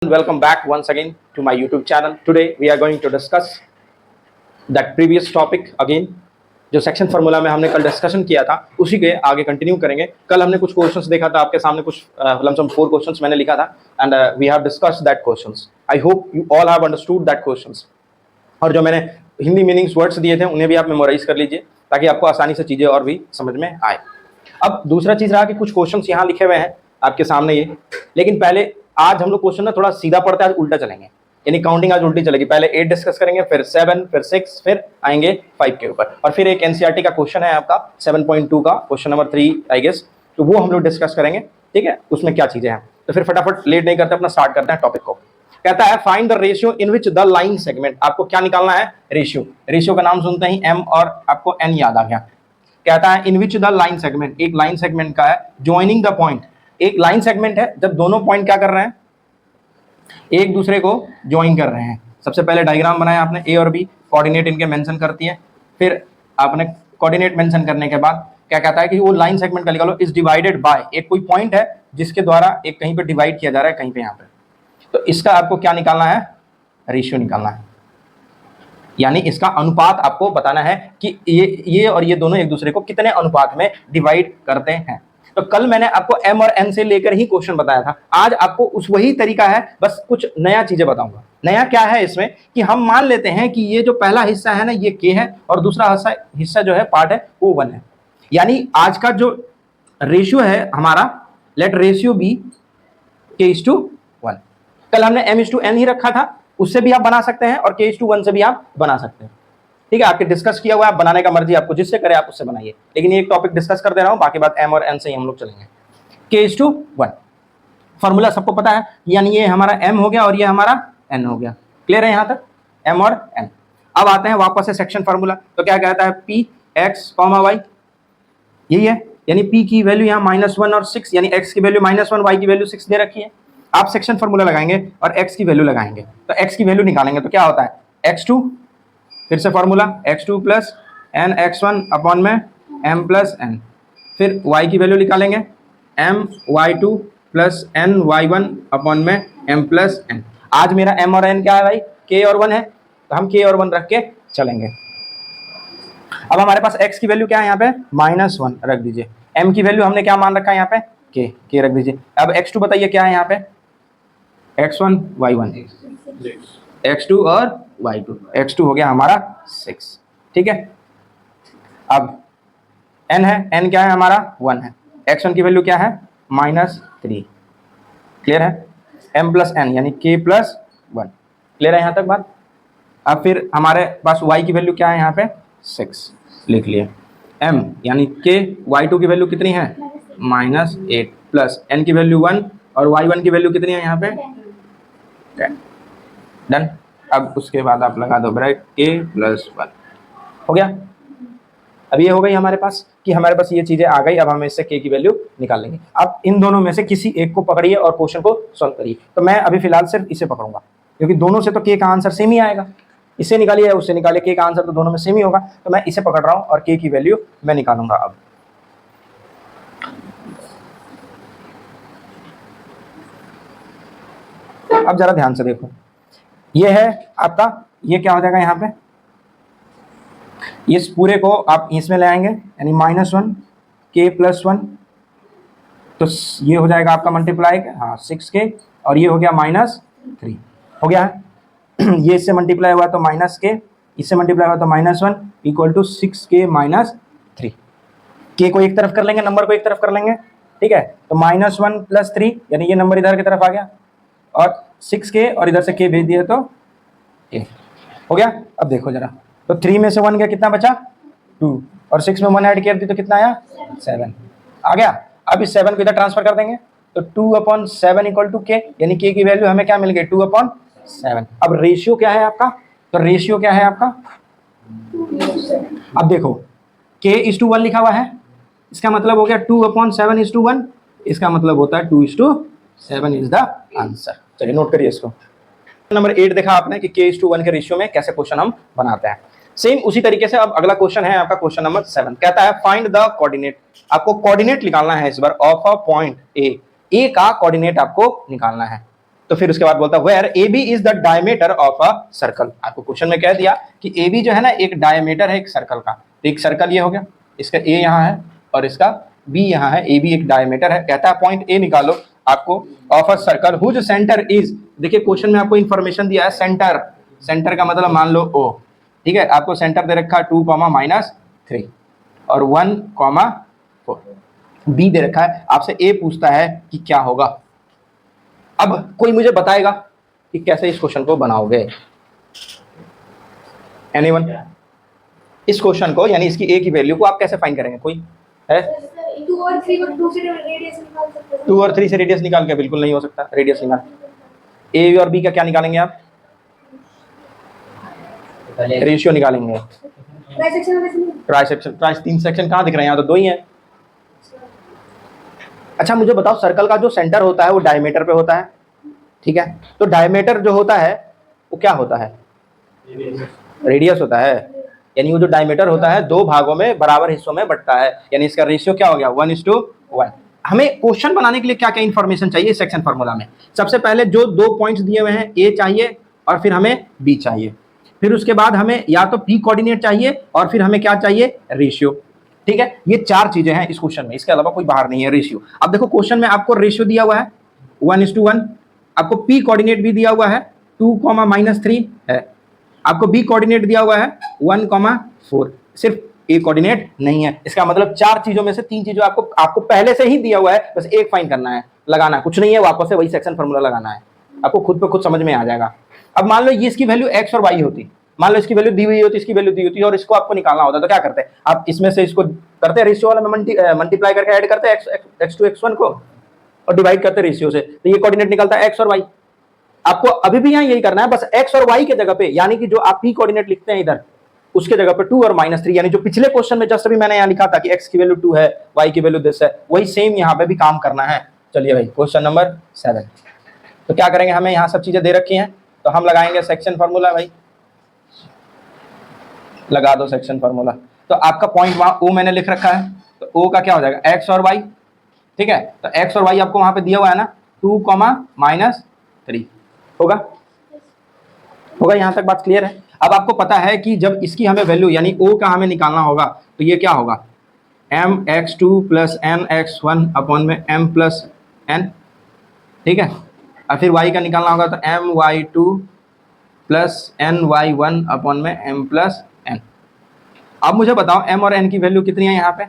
Welcome back once again to my YouTube channel. Today we are going to discuss that previous topic again. जो section formula में हमने कल discussion किया था उसी के आगे कंटिन्यू करेंगे। कल हमने कुछ क्वेश्चंस देखा था, आपके सामने कुछ लमसम 4 क्वेश्चंस मैंने लिखा था and we have discussed that questions. I hope you all have understood that questions. और जो मैंने हिंदी मीनिंग्स वर्ड्स दिए थे उन्हें भी आप मेमोराइज कर लीजिए ताकि आपको आसानी से चीज़ें और भी समझ में आए। अब दूसरा चीज़ रहा कि कुछ क्वेश्चंस यहाँ लिखे हुए हैं आपके सामने ये, लेकिन पहले आज हम लोग क्वेश्चन ना थोड़ा सीधा पढ़ते हैं, आज उल्टा चलेंगे, यानी काउंटिंग आज उल्टी चलेगी। पहले 8 डिस्कस करेंगे, फिर 7, फिर 6, फिर आएंगे 5 के ऊपर, और फिर एक एनसीईआरटी का क्वेश्चन है आपका 7.2 का क्वेश्चन नंबर 3 आई गेस, तो वो हम लोग डिस्कस करेंगे। ठीक है, उसमें क्या चीजें हैं। तो फिर फटाफट लेट नहीं करते, अपना स्टार्ट करते हैं टॉपिक को। कहता है find the ratio in which the line segment. आपको क्या निकालना है? रेशियो। रेशियो का नाम सुनते ही एम और आपको एन याद आ गया। कहता है in which the line segment, एक लाइन सेगमेंट का है ज्वाइनिंग द पॉइंट। एक लाइन सेगमेंट है जब दोनों पॉइंट क्या कर रहे हैं, एक दूसरे को ज्वाइन कर रहे हैं। सबसे पहले डायग्राम बनाया आपने, ए और बी, कोऑर्डिनेट इनके मेंशन करती है। फिर आपने कोऑर्डिनेट मेंशन करने के बाद क्या कहता है कि वो लाइन सेगमेंट का लिखा लो इज डिवाइडेड बाय, एक कोई पॉइंट है जिसके द्वारा एक कहीं पे डिवाइड किया जा रहा है, कहीं पे यहाँ पे। तो इसका आपको क्या निकालना है? रेशियो निकालना है, यानी इसका अनुपात आपको बताना है कि ये और ये दोनों एक दूसरे को कितने अनुपात में डिवाइड करते हैं। तो कल मैंने आपको एम और एन से लेकर ही क्वेश्चन बताया था, आज आपको उस वही तरीका है, बस कुछ नया चीजें बताऊंगा। नया क्या है इसमें कि हम मान लेते हैं कि ये जो पहला हिस्सा है ना ये के है, और दूसरा हिस्सा जो है पार्ट है वो 1 है। यानी आज का जो रेशियो है हमारा, लेट रेशियो बी k:1। कल हमने m:n ही रखा था, उससे भी आप बना सकते हैं और k:1 से भी आप बना सकते हैं। ठीक है, आपके डिस्कस किया हुआ है, आप बनाने का मर्जी आपको जिससे करे आप उससे बनाइए, लेकिन ये एक टॉपिक डिस्कस कर दे रहा हूं, बाकी बात एम और एन से ही हम लोग चलेंगे। k:1 फॉर्मूला सबको पता है, यानी ये हमारा m हो गया और ये हमारा n हो गया। क्लियर है यहाँ तक, m और n। अब आते हैं वापस से सेक्शन फार्मूला। तो क्या कहता है, p x, y, यही है, यानी p की वैल्यू यहाँ -1 और 6, यानी x की वैल्यू -1, y की वैल्यू 6 दे रखी है। आप सेक्शन फार्मूला लगाएंगे और x की वैल्यू लगाएंगे, तो x की वैल्यू निकालेंगे तो क्या होता है x2, फिर से formula x2 plus N x1 upon में m प्लस n। फिर y की वैल्यू निकालेंगे m y2 plus n y1 upon में m प्लस n। आज मेरा m और n क्या है भाई, k और 1 है, तो हम k और 1 रख के चलेंगे। अब हमारे पास x की वैल्यू क्या है यहाँ पे, -1 रख दीजिए। m की वैल्यू हमने क्या मान रखा है यहाँ पे, k रख दीजिए। अब x2 बताइए क्या है यहाँ पे, x1 y1, x2 और y2, x2 हो गया हमारा 6। ठीक है, अब n है, n क्या है हमारा 1 है, x1 की वैल्यू क्या है -3। क्लियर है, m प्लस n यानी k प्लस 1। क्लियर है यहाँ तक बात। अब फिर हमारे पास y की वैल्यू क्या है यहाँ पे 6, लिख लिए। m यानी k, y2 की वैल्यू कितनी है -8 प्लस n की वैल्यू 1 और y1 की वैल्यू कितनी है यहाँ पे 10। डन। अब उसके बाद आप लगा दो ब्रैकेट k+1, हो गया। अब ये हो गई हमारे पास कि हमारे पास ये चीजें आ गई। अब हम इससे k की वैल्यू निकाल लेंगे। अब इन दोनों में से किसी एक को पकड़िए और क्वेश्चन को सॉल्व करिए। तो मैं अभी फिलहाल सिर्फ इसे पकड़ूंगा, क्योंकि दोनों से तो k का आंसर सेम ही आएगा। इसे निकालिए या उससे निकालिए, k का आंसर तो दोनों में सेम ही होगा। तो मैं इसे पकड़ रहा हूँ और k की वैल्यू मैं निकालूंगा। अब जरा ध्यान से देखो, ये है आपका, ये क्या हो जाएगा यहाँ पे, इस पूरे को आप इसमें ले आएंगे, यानी -1 k+1, तो ये हो जाएगा आपका मल्टीप्लाई, हाँ 6k, और ये हो गया -3, हो गया है। ये इससे मल्टीप्लाई हुआ तो -k, इससे मल्टीप्लाई हुआ तो -1 इक्वल टू 6k -3। k को एक तरफ कर लेंगे, नंबर को एक तरफ कर लेंगे। ठीक है, तो -1 + 3, यानी ये नंबर इधर की तरफ आ गया, और 6k और इधर से k भेज दिए तो k हो गया। अब देखो जरा, तो 3 में से 1 गया, कितना बचा 2, और 6 में 1 ऐड कर दी तो कितना आया 7 आ गया। अब इस 7 को इधर ट्रांसफर कर देंगे, तो 2/7 इक्वल टू k, यानी k की वैल्यू हमें क्या मिल गई 2/7। अब रेशियो क्या है आपका, तो रेशियो क्या है आपका, अब देखो k:1 लिखा हुआ है, इसका मतलब हो गया 2/7:1, इसका मतलब होता है 2:7 इज द आंसर। चलिए नोट करिए इसको। नंबर 8 देखा आपने कि k:1 के रेशियो में कैसे क्वेश्चन हम बनाते हैं। सेम उसी तरीके से अब अगला क्वेश्चन है आपका क्वेश्चन नंबर 7। कहता है फाइंड द कोऑर्डिनेट। आपको कोऑर्डिनेट निकालना है इस बार ऑफ अ पॉइंट ए का कोऑर्डिनेट आपको निकालना है। तो फिर उसके बाद बोलता है where A B is the diameter of a circle. आपको क्वेश्चन में कह दिया कि ए बी जो है ना एक डायमीटर है एक सर्कल का। तो एक सर्कल ये हो गया, इसका ए यहाँ है और इसका बी यहाँ है, ए बी एक डायमीटर है। कहता है पॉइंट ए निकालो आपको of a circle whose centre is. देखिए क्वेश्चन में आपको इंफॉर्मेशन दिया है सेंटर, सेंटर का मतलब मान लो ओ, ठीक है। आपको सेंटर दे रखा है 2,-3 और 1,4। बी दे रखा है, आपसे ए पूछता है कि क्या होगा। अब कोई मुझे बताएगा कि कैसे इस क्वेश्चन को बनाओगे? एनीवन? इस क्वेश्चन को यानी इसकी ए की वैल्यू को आप कैसे फाइंड करेंगे? कोई है? 2 और 3 को 2 से रेडियस निकाल सकते हैं। 2 और 3 से रेडियस निकाल के बिल्कुल नहीं हो सकता, रेडियस निकाल। ए और बी का क्या निकालेंगे आप? रेशियो निकालेंगे। ट्राइसेक्शन, तीन सेक्शन कहाँ दिख रहे हैं? यहाँ तो 2 ही हैं। अच्छा मुझे बताओ, सर्कल का जो सेंटर होता है वो डायमीटर पे होता है, ठीक है। तो डायमीटर जो होता है वो क्या होता है? रेडियस होता है। यानी वो जो डायमीटर होता है 2 भागों में बराबर हिस्सों में बंटता है, यानी इसका रेशियो क्या हो गया? 1:1। हमें क्वेश्चन बनाने के लिए क्या क्या इंफॉर्मेशन चाहिए सेक्शन फार्मूला में? सबसे पहले जो 2 पॉइंट्स दिए हुए हैं ए चाहिए और फिर हमें बी चाहिए। फिर उसके बाद हमें या तो पी कोऑर्डिनेट चाहिए और फिर हमें क्या चाहिए? रेशियो, ठीक है। ये 4 चीजें हैं इस क्वेश्चन में, इसके अलावा कोई बाहर नहीं है। रेशियो, अब देखो क्वेश्चन में आपको रेशियो दिया हुआ है 1:1, आपको पी कोऑर्डिनेट भी दिया हुआ है 2,-3 है, आपको बी कोऑर्डिनेट दिया हुआ है 1,4। सिर्फ ए कोऑर्डिनेट नहीं है। इसका मतलब 4 चीजों में से 3 चीजों आपको पहले से ही दिया हुआ है, बस एक फाइंड करना है, लगाना है, कुछ नहीं है, वापस से वही सेक्शन फार्मूला लगाना है। आपको खुद पे खुद समझ में आ जाएगा। अब मान लो ये इसकी वैल्यू एक्स और वाई होती, मान लो इसकी वैल्यू दी हुई होती, इसकी वैल्यू दी होती और इसको आपको निकालना होता तो क्या करते हैं आप? इसमें से इसको करते रेशियो वाला में मल्टीप्लाई करके ऐड करते x2 x1 को और डिवाइड करते रेशियो से, तो ये कोऑर्डिनेट निकलता है x और y। आपको अभी भी यहाँ यही करना है, बस x और y के जगह पे, यानी कि जो आप p कोऑर्डिनेट लिखते हैं इधर, उसके जगह पे 2 और -3, यानी जो पिछले क्वेश्चन में जस्ट अभी मैंने यहाँ लिखा था कि x की वैल्यू 2 है, y की वैल्यू दिस है, वही सेम यहाँ पे भी काम करना है। चलिए भाई क्वेश्चन नंबर 7। तो क्या करेंगे, हमें यहाँ सब चीजें दे रखी हैं तो हम लगाएंगे सेक्शन फार्मूला। भाई लगा दो सेक्शन फार्मूला। तो आपका पॉइंट वहां ओ मैंने लिख रखा है, तो ओ का क्या हो जाएगा? एक्स और वाई, ठीक है। तो एक्स और वाई आपको वहां पे दिया हुआ है ना, 2,-3 होगा। यहां तक बात क्लियर है? अब आपको पता है कि जब इसकी हमें वैल्यू यानी ओ का हमें निकालना होगा तो ये क्या होगा? mx2 + nx1 अपॉन में m+n, ठीक है। और फिर y का निकालना होगा तो my2 + ny1 अपॉन में m+n। अब मुझे बताओ m और n की वैल्यू कितनी है यहाँ पे?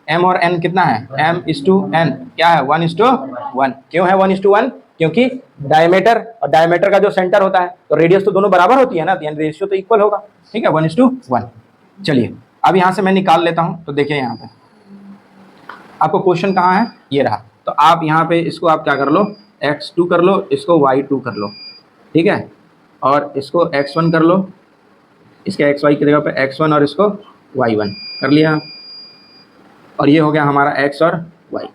m और n कितना है? m:n, क्या है? 1:1। क्यों है 1:1? क्योंकि डायमीटर और डायमीटर का जो सेंटर होता है तो रेडियस तो दोनों बराबर होती है ना, यानी रेशियो तो इक्वल होगा, ठीक है, 1:1। चलिए अब यहाँ से मैं निकाल लेता हूँ। तो देखिए यहाँ पे आपको क्वेश्चन कहाँ है? ये रहा। तो आप यहाँ पे इसको आप क्या कर लो? x2 कर लो, इसको y2 कर लो, ठीक है, और इसको x1 कर लो, इसके xy की जगह पे x1 और इसको y1 कर लिया, और ये हो गया हमारा x और y।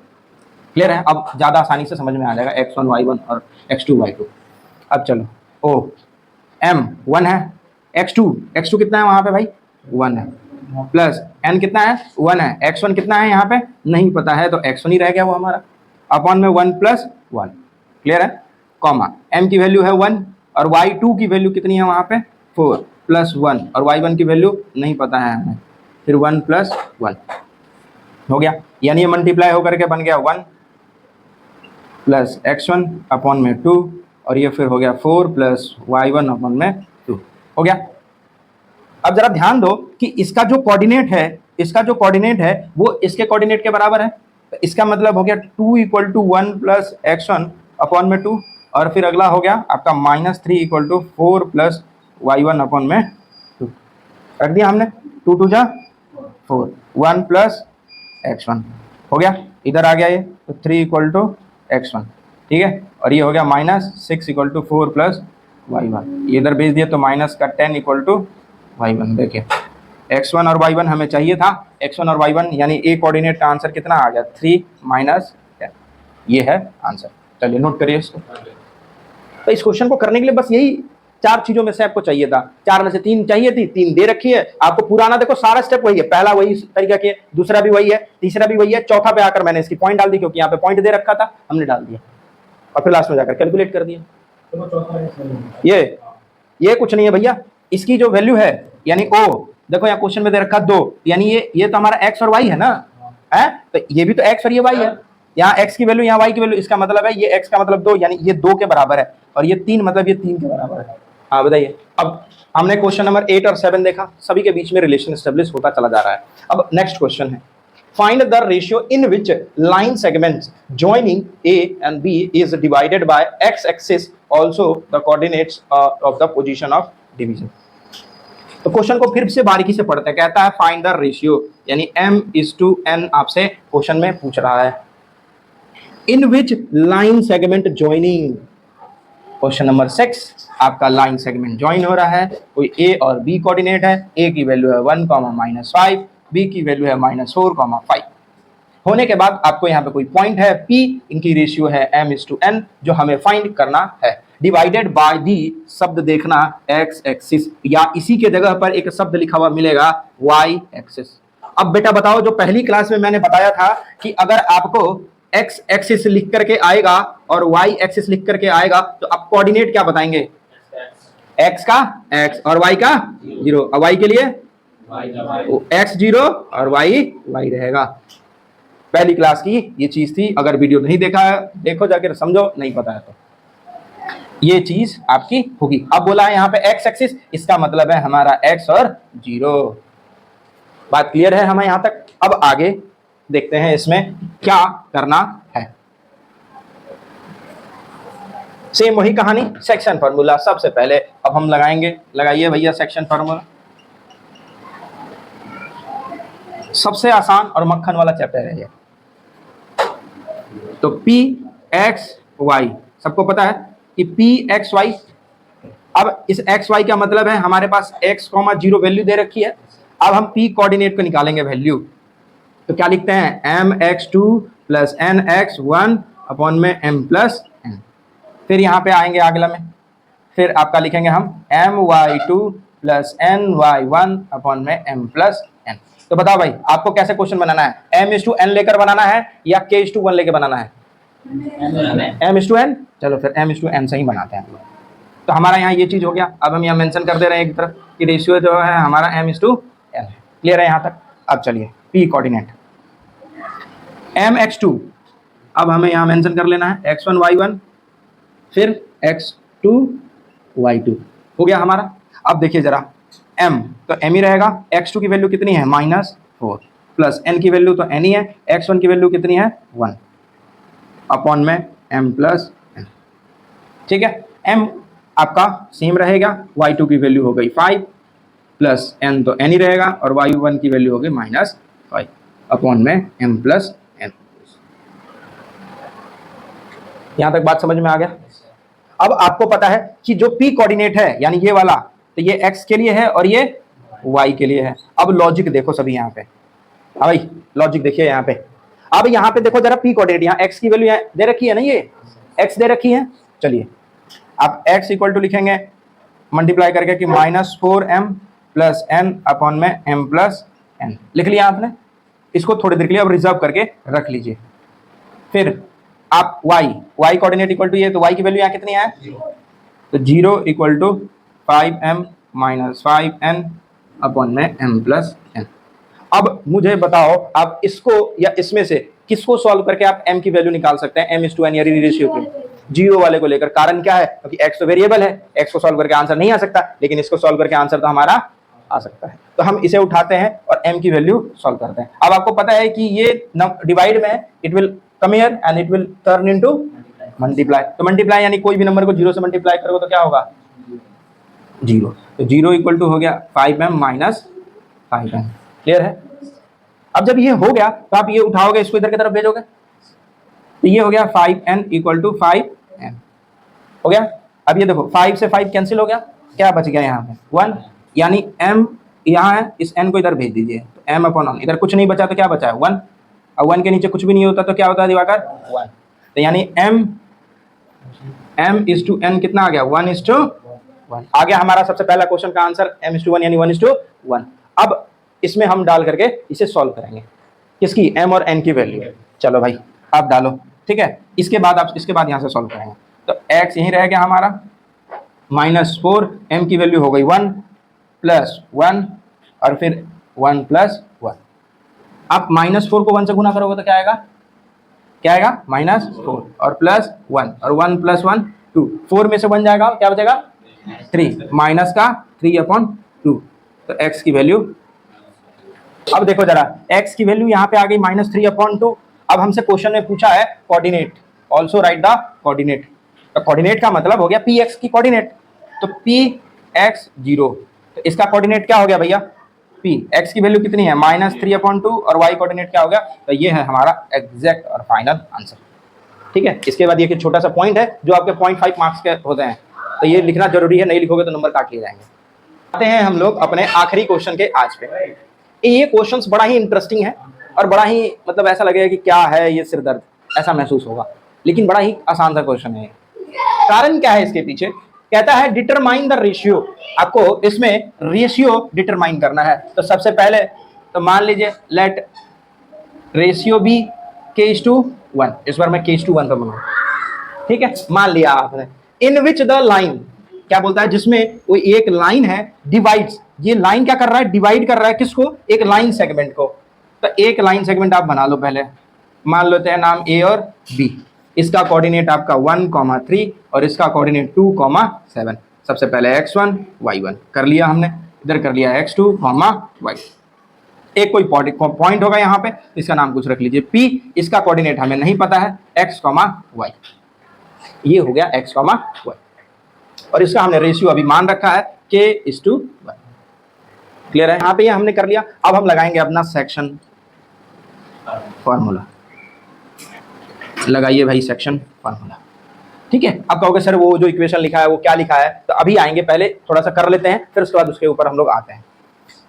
क्लियर है? अब ज़्यादा आसानी से समझ में आ जाएगा, x1 y1 और x2 y2। अब चलो, ओ m 1 है, x2 कितना है वहाँ पे भाई? 1 है, प्लस n कितना है? 1 है, x1 कितना है यहाँ पे? नहीं पता है, तो x1 ही रह गया वो हमारा, अपॉन में 1+1। क्लियर है? कॉमा m की वैल्यू है 1 और y2 की वैल्यू कितनी है वहाँ पे? 4 + 1, और y1 की वैल्यू नहीं पता है हमें, फिर 1+1 हो गया। यानी ये मल्टीप्लाई होकर के बन गया 1 + x1 अपॉन में 2, और ये फिर हो गया 4 + y1 अपॉन में 2 हो गया। अब जरा ध्यान दो कि इसका जो कोऑर्डिनेट है वो इसके कोऑर्डिनेट के बराबर है, तो इसका मतलब हो गया 2 = 1 + x1 अपॉन में 2, और फिर अगला हो गया आपका -3 = 4 + y1 अपॉन में 2। रख दिया हमने, 2 × 2 = 4, 1 + x1 हो गया, इधर आ गया ये, तो 3 = x1, ठीक है, और ये हो गया -6 = 4 + y1, ये इधर भेज दिया तो -10 = y1। देखिए x1 और y1 हमें चाहिए था, x1 और y1 यानी ए कोऑर्डिनेट का आंसर कितना आ गया? 3 - 10, ये है आंसर। चलिए नोट करिए इसको। तो इस क्वेश्चन को करने के लिए बस यही 4 चीजों में से आपको चाहिए था, 4 में से 3 चाहिए थी, 3 दे रखी है आपको। पुराना देखो सारा स्टेप वही है, पहला वही तरीका के, दूसरा भी वही है, तीसरा भी वही है, चौथा पे आकर मैंने इसकी पॉइंट डाल दी, क्योंकि यहाँ पे पॉइंट दे रखा था, हमने डाल दिया, और फिर लास्ट में जाकर कैलकुलेट कर दिया। ये कुछ नहीं है भैया, इसकी जो वैल्यू है यानी ओ, देखो यहाँ क्वेश्चन में दे रखा 2, यानी ये तो हमारा एक्स और वाई है ना, है तो ये भी तो एक्स और ये वाई है, यहाँ एक्स की वैल्यू यहाँ वाई की वैल्यू, इसका मतलब है ये एक्स का मतलब 2, यानी ये 2 के बराबर है, और ये 3 मतलब ये 3 के बराबर है। हाँ बताइए। अब हमने क्वेश्चन नंबर 8 और 7 देखा, सभी के बीच में रिलेशन एस्टेब्लिश होता चला जा रहा है। अब नेक्स्ट क्वेश्चन है, find the ratio in which line segments joining A and B is divided by x-axis, also the coordinates of the position of division। तो क्वेश्चन को फिर से बारीकी से पढ़ते हैं। कहता है फाइंड द रेशियो, यानी m/n आपसे क्वेश्चन में पूछ रहा है। In which line segment joining, question number 6 आपका लाइन सेगमेंट ज्वाइन हो रहा है, कोई ए और बी कोऑर्डिनेट है, ए की वैल्यू है 1, -5, बी की वैल्यू है -4, 5 होने के बाद आपको यहाँ पे कोई पॉइंट है P, इनकी रेशियो है m/n जो हमें फाइंड करना है। डिवाइडेड बाय दी, शब्द देखना x एक्सिस, या इसी के जगह पर एक शब्द लिखा हुआ मिलेगा y एक्सिस। अब बेटा बताओ, जो पहली क्लास में मैंने बताया था कि अगर आपको x एक्सिस लिख करके आएगा और y एक्सिस लिख करके आएगा तो आप कोऑर्डिनेट क्या बताएंगे, x का x और y का 0, और y के लिए x 0 और y रहेगा। पहली क्लास की ये चीज थी, अगर वीडियो नहीं देखा है देखो जाकर, समझो, नहीं पता है तो ये चीज आपकी होगी। अब बोला है यहाँ पे x एक्सिस, इसका मतलब है हमारा x और 0। बात क्लियर है हमें यहाँ तक। अब आगे देखते हैं इसमें क्या करना है। सेम वही कहानी, सेक्शन फार्मूला सबसे पहले अब हम लगाएंगे। लगाइए भैया सेक्शन फार्मूला, सबसे आसान और मक्खन वाला चैप्टर है ये। तो पी एक्स वाई सबको पता है कि पी एक्स वाई, अब इस एक्स वाई का मतलब है हमारे पास x, 0 वैल्यू दे रखी है। अब हम p कोऑर्डिनेट को निकालेंगे वैल्यू, तो क्या लिखते हैं mx2 + nx1 अपॉन में m+n। फिर यहाँ पे आएंगे अगला में, फिर आपका लिखेंगे हम my2 + ny1 अपॉन में m+n। तो बताओ भाई आपको कैसे क्वेश्चन बनाना है, m/n लेकर बनाना है या k/1 लेकर बनाना है, m/n। चलो फिर m/n से ही बनाते हैं। तो हमारा यहाँ ये चीज हो गया। अब हम यहाँ मेंशन कर दे रहे हैं एक तरफ कि रेशियो जो है हमारा m/n है। क्लियर है यहाँ तक। अब चलिए p कोऑर्डिनेट mx2, अब हमें यहाँ मेंशन कर लेना है x1 y1 फिर x2 y2 हो गया हमारा। अब देखिए जरा m, तो m ही रहेगा, x2 की वैल्यू कितनी है -4 प्लस n की वैल्यू तो n ही है, x1 की वैल्यू कितनी है 1 अपॉन में m+n। ठीक है, m आपका सेम रहेगा, y2 की वैल्यू हो गई 5 प्लस n तो n ही रहेगा और y1 की वैल्यू हो गई -5 अपॉन में m+n। यहां तक बात समझ में आ गया। अब आपको पता है कि जो p कोऑर्डिनेट है यानी ये वाला, तो ये x के लिए है और ये y के लिए है। अब लॉजिक देखो सभी यहाँ पे, हाँ भाई लॉजिक देखिए यहाँ पे। अब यहाँ पे देखो जरा p कोऑर्डिनेट, यहाँ x की वैल्यू दे रखी है ना, ये x दे रखी है। चलिए आप x इक्वल टू लिखेंगे मल्टीप्लाई करके कि -4m + n अपॉन में m+n लिख लिया आपने। इसको थोड़ी देर के लिए अब रिजर्व करके रख लीजिए। फिर आप y कोऑर्डिनेट इक्वल टू ये, तो y की वैल्यू यहाँ कितनी है, तो 0 = 5m - 5n अपॉन में m+n। अब मुझे बताओ आप इसको या इसमें से किसको सॉल्व करके आप m की वैल्यू निकाल सकते हैं, m/n यानी रेशियो की, 0 वाले को लेकर। कारण क्या है, क्योंकि x तो वेरिएबल है, x को सॉल्व करके आंसर नहीं आ सकता, लेकिन इसको सॉल्व करके आंसर तो हमारा आ सकता है। तो हम इसे उठाते हैं और m की वैल्यू सॉल्व करते हैं। अब आपको पता है कि ये डिवाइड में it will come here and it will turn into multiply. तो मल्टीप्लाई यानी कोई भी नंबर को 0 से मल्टीप्लाई करोगे तो क्या होगा 0। तो 0 = हो गया 5m - 5n। क्लियर है। अब जब ये हो गया तो आप ये उठाओगे, इसको इधर की तरफ भेजोगे, तो ये हो गया 5n = 5m हो गया। अब ये देखो 5 से 5 कैंसिल हो गया, क्या बच गया यहाँ पे 1, यानी m यहाँ है, इस n को इधर भेज दीजिए, तो m/n, इधर कुछ नहीं बचा तो क्या बचा है 1, और 1 के नीचे कुछ भी नहीं होता तो क्या होता है दिवाकर 1। तो यानी m/n कितना आ गया 1:1 आ गया हमारा सबसे पहला क्वेश्चन का आंसर m/1 यानी 1:1। अब इसमें हम डाल करके इसे सॉल्व करेंगे, किसकी, m और n की वैल्यू। चलो भाई आप डालो, ठीक है। इसके बाद आप यहाँ से सॉल्व करेंगे। तो x यहीं रह गया हमारा, -4, m की वैल्यू हो गई 1 + 1 और फिर 1 + 1। आप -4 को 1 से गुना करोगे तो क्या आएगा, क्या आएगा, -4 और +1 और 1 + 1 2, 4 में से 1 जाएगा, क्या बचेगा 3, माइनस का 3/2। तो x की वैल्यू, अब देखो जरा, x की वैल्यू यहाँ पे आ गई -3/2। अब हमसे क्वेश्चन में पूछा है coordinate, also right the coordinate. तो कोऑर्डिनेट का मतलब हो गया px की कोऑर्डिनेट, तो px 0, तो इसका कोऑर्डिनेट क्या हो गया भैया, p, x की वैल्यू कितनी है -3/2 और y कोऑर्डिनेट क्या हो गया, तो ये है हमारा एग्जैक्ट और फाइनल आंसर। ठीक है, इसके बाद ये एक छोटा सा पॉइंट है जो आपके 0.5 मार्क्स के होते हैं, तो ये लिखना जरूरी है, नहीं लिखोगे तो नंबर काट लिए जाएंगे। आते हैं हम लोग अपने आखिरी क्वेश्चन के आज पे। ये क्वेश्चंस बड़ा ही इंटरेस्टिंग है और बड़ा ही मतलब ऐसा लगेगा कि क्या है ये सिरदर्द, ऐसा महसूस होगा, लेकिन बड़ा ही आसान सा क्वेश्चन है। कारण क्या है इसके पीछे, कहता है डिटरमाइन द रेशियो, आपको इसमें रेशियो डिटरमाइन करना है। तो सबसे पहले तो मान लीजिए लेट रेशियो बी k:1, इस बार मैं k:1 पर बनाऊं, ठीक है, मान लिया आपने। इन विच द लाइन, क्या बोलता है, जिसमें कोई एक लाइन है डिवाइड्स, ये लाइन क्या कर रहा है, डिवाइड कर रहा है किसको, एक लाइन सेगमेंट को। तो एक लाइन सेगमेंट आप बना लो, पहले मान लेते हैं नाम a और b, इसका कोऑर्डिनेट आपका 1, 3 और इसका कोऑर्डिनेट 2, 7। सबसे पहले x1 y1 कर लिया हमने, इधर कर लिया x2, y। एक कोई पॉइंट होगा यहाँ पे, इसका नाम कुछ रख लीजिए p, इसका कोऑर्डिनेट हमें नहीं पता है x, y। ये हो गया x, y और इसका हमने रेशियो अभी मान रखा है k:1। क्लियर है, यहाँ पे ये हमने कर लिया। अब हम लगाएंगे अपना सेक्शन फॉर्मूला, लगाइए भाई सेक्शन फॉर्मूला। ठीक है, अब कहोगे सर वो जो इक्वेशन लिखा है वो क्या लिखा है, तो अभी आएंगे, पहले थोड़ा सा कर लेते हैं, फिर उसके बाद उसके ऊपर हम लोग आते हैं।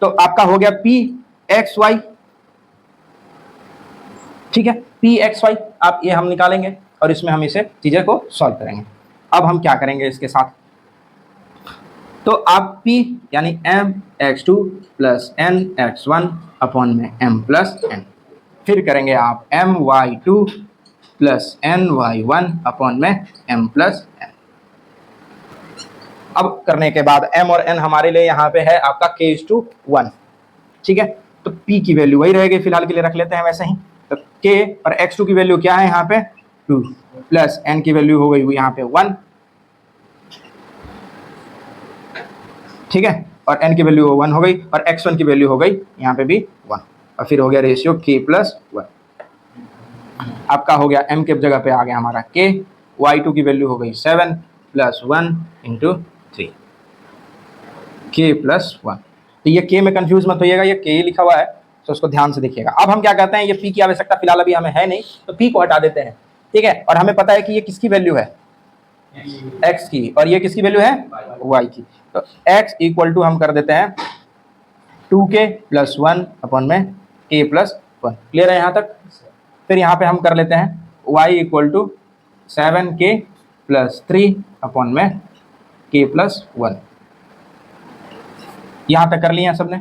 तो आपका हो गया pxy, ठीक है, pxy आप ये हम निकालेंगे और इसमें हम इसे चीजें को सॉल्व करेंगे। अब हम क्या करेंगे इसके साथ, तो आप p यानी mx2 + nx1 अपॉन में m + n, फिर करेंगे आप my2 + ny1 अपॉन में m + n। अब करने के बाद m और n हमारे लिए यहाँ पे है आपका k:1, ठीक है, तो p की वैल्यू वही रहेगी, फिलहाल के लिए रख लेते हैं वैसे ही। तो k और x2 की वैल्यू क्या है यहाँ पे 2, प्लस n की वैल्यू हो गई वो यहाँ पे 1, ठीक है, और n की वैल्यू 1 हो गई और x1 की वैल्यू हो गई यहाँ पे भी 1, और फिर हो गया रेशियो k+1। आपका हो गया m के जगह पे आ गया हमारा k, y2 की वैल्यू हो गई 7 + 1 × 3, k+1। तो ये k में कंफ्यूज मत होइएगा, ये k लिखा हुआ है, तो उसको ध्यान से देखिएगा। अब हम क्या कहते हैं, ये p की आवश्यकता फिलहाल अभी हमें है नहीं, तो p को हटा देते हैं, ठीक है, और हमें पता है कि ये किसकी वैल्यू है, x की, और ये किसकी वैल्यू है, y की। तो x = हम कर देते हैं 2k + 1 अपॉन में k+1। क्लियर है यहाँ तक। फिर यहाँ पे हम कर लेते हैं y = 7k + 3 अपॉन में k+1। यहाँ तक कर लिया सबने,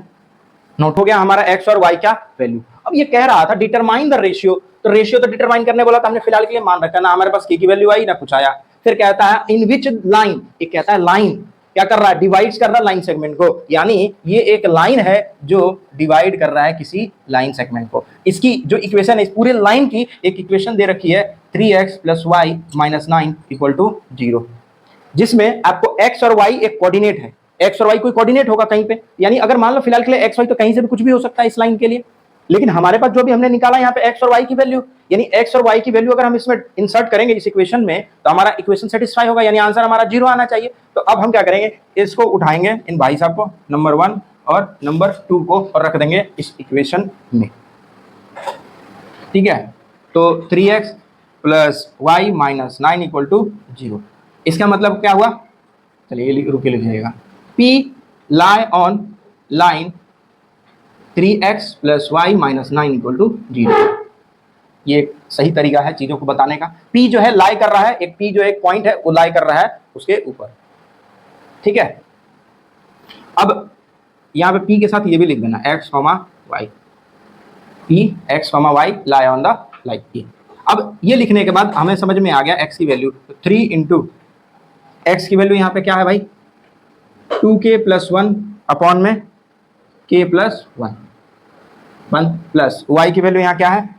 नोट हो गया हमारा x और y का वैल्यू। अब ये कह रहा था डिटरमाइन द रेशियो, तो रेशियो तो डिटरमाइन करने बोला था, हमने फिलहाल के लिए मान रखा, ना हमारे पास k की वैल्यू आई ना कुछ आया। फिर कहता है इन विच लाइन, ये कहता है लाइन क्या कर रहा है, डिवाइड्स कर रहा है लाइन सेगमेंट को, यानी ये एक लाइन है जो डिवाइड कर रहा है किसी लाइन सेगमेंट को। इसकी जो इक्वेशन है, इस पूरे लाइन की एक इक्वेशन दे रखी है 3x + y - 9 = 0, जिसमें आपको x और y एक कोऑर्डिनेट है, x और y कोई कोऑर्डिनेट होगा कहीं पे, यानी अगर मान लो फिलहाल के लिए x y तो कहीं से भी कुछ भी हो सकता है इस लाइन के लिए, लेकिन हमारे पास जो भी हमने निकाला यहाँ पे x और y की वैल्यू, यानी x और y की वैल्यू अगर हम इसमें इंसर्ट करेंगे इस इक्वेशन में, तो हमारा इक्वेशन सेटिस्फाई होगा, यानी आंसर हमारा 0 आना चाहिए। तो अब हम क्या करेंगे, इसको उठाएंगे इन भाई साहब को, नंबर 1 और नंबर 2 को, और रख देंगे इस इक्वेशन में, ठीक है। तो 3x + y - 9 = 0, इसका मतलब क्या हुआ, चलिए रुक के लिखिएगा, P lie on line 3x + y - 9 = 0। ये एक सही तरीका है चीजों को बताने का। P जो है लाई कर रहा है, एक P जो एक पॉइंट है वो लाई कर रहा है उसके ऊपर, ठीक है। अब यहाँ पे P के साथ ये भी लिख देना x, y, P x, y lie on the line P। अब ये लिखने के बाद हमें समझ में आ गया x की वैल्यू 3 × x की वैल्यू यहाँ पे क्या है भाई 2k+1 अपॉन में k+1 प्लस y की वैल्यू यहाँ क्या है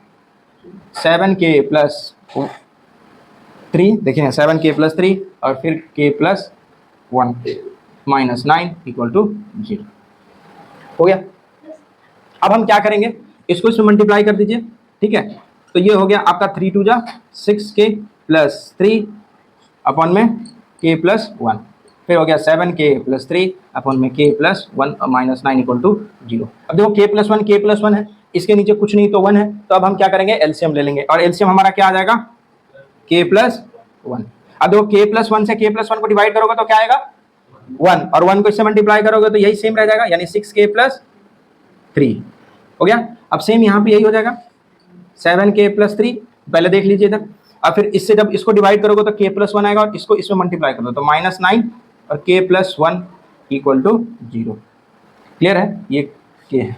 7k+3, देखिए 7k+3 और फिर k+1 माइनस 9 इक्वल टू 0 हो गया। अब हम क्या करेंगे, इसको इसमें मल्टीप्लाई कर दीजिए, ठीक है। तो ये हो गया आपका 3 2 जा 6k+3 अपॉन में k+1, फिर हो गया 7k+3 अपॉन में k+1 माइनस 9 इक्वल टू 0। अब देखो k+1 है, इसके नीचे कुछ नहीं तो 1 है, तो अब हम क्या करेंगे एलसीएम ले लेंगे, और एलसीएम हमारा क्या आ जाएगा k+1। अब देखो k+1 से k+1 को डिवाइड करोगे तो क्या आएगा 1, और 1 को इससे मल्टीप्लाई करोगे तो यही सेम रह जाएगा, यानी 6k+3 हो गया। अब सेम यहाँ पे यही हो जाएगा 7k+3, पहले देख लीजिए इधर, और फिर इससे जब इसको डिवाइड करोगे तो k+1 आएगा, और इसको इसमें मल्टीप्लाई करोगे तो -9 और k+1 इक्वल टू 0। क्लियर है, ये k है,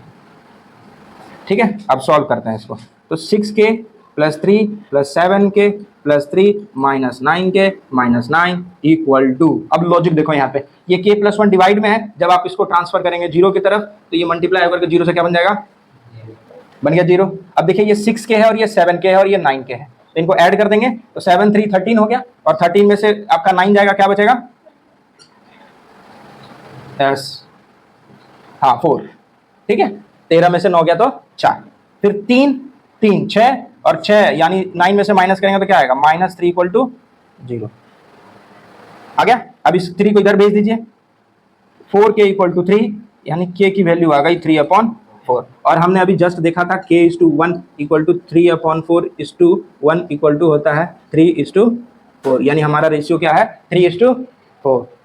ठीक है। अब सॉल्व करते हैं इसको, तो 6k+3 + 7k+3 - 9k - 9 equal to, अब लॉजिक देखो यहाँ पे, ये k+1 डिवाइड में है, जब आप इसको ट्रांसफर करेंगे 0 की तरफ तो ये मल्टीप्लाई होकर के 0 से क्या बन जाएगा, बन गया 0। अब देखिए ये 6k है और ये 7k है और ये 9k है, तो इनको ऐड कर देंगे तो 7 3 13 हो गया, और 13 में से आपका 9 जाएगा, क्या बचेगा 4, ठीक है। 13 में से 9 गया तो 4, फिर 3 3 6 और 6, यानी 9 में से माइनस करेंगे तो क्या आएगा -3 इक्वल टू 0 आ गया। अब इस 3 को इधर भेज दीजिए, 4k इक्वल टू 3, यानी k की वैल्यू आ गई 3/4, और हमने अभी जस्ट देखा था k/1 equal to 3/4 equal to होता है 3/4, यानी हमारा रेशियो क्या है 3/4,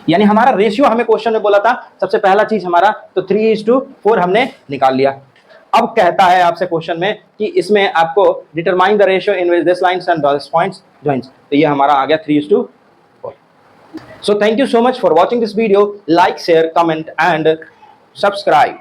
यानी हमारा रेशियो हमें क्वेश्चन में बोला था सबसे पहला चीज हमारा, तो 3/4 हमने निकाल लिया। अब कहता है आपसे क्वेश्चन में कि इसमें आपको determine the ratio in which this lines and this points joins, तो ये हमारा आ गया 3/4। So thank you so much for watching this video, like share comment and subscribe.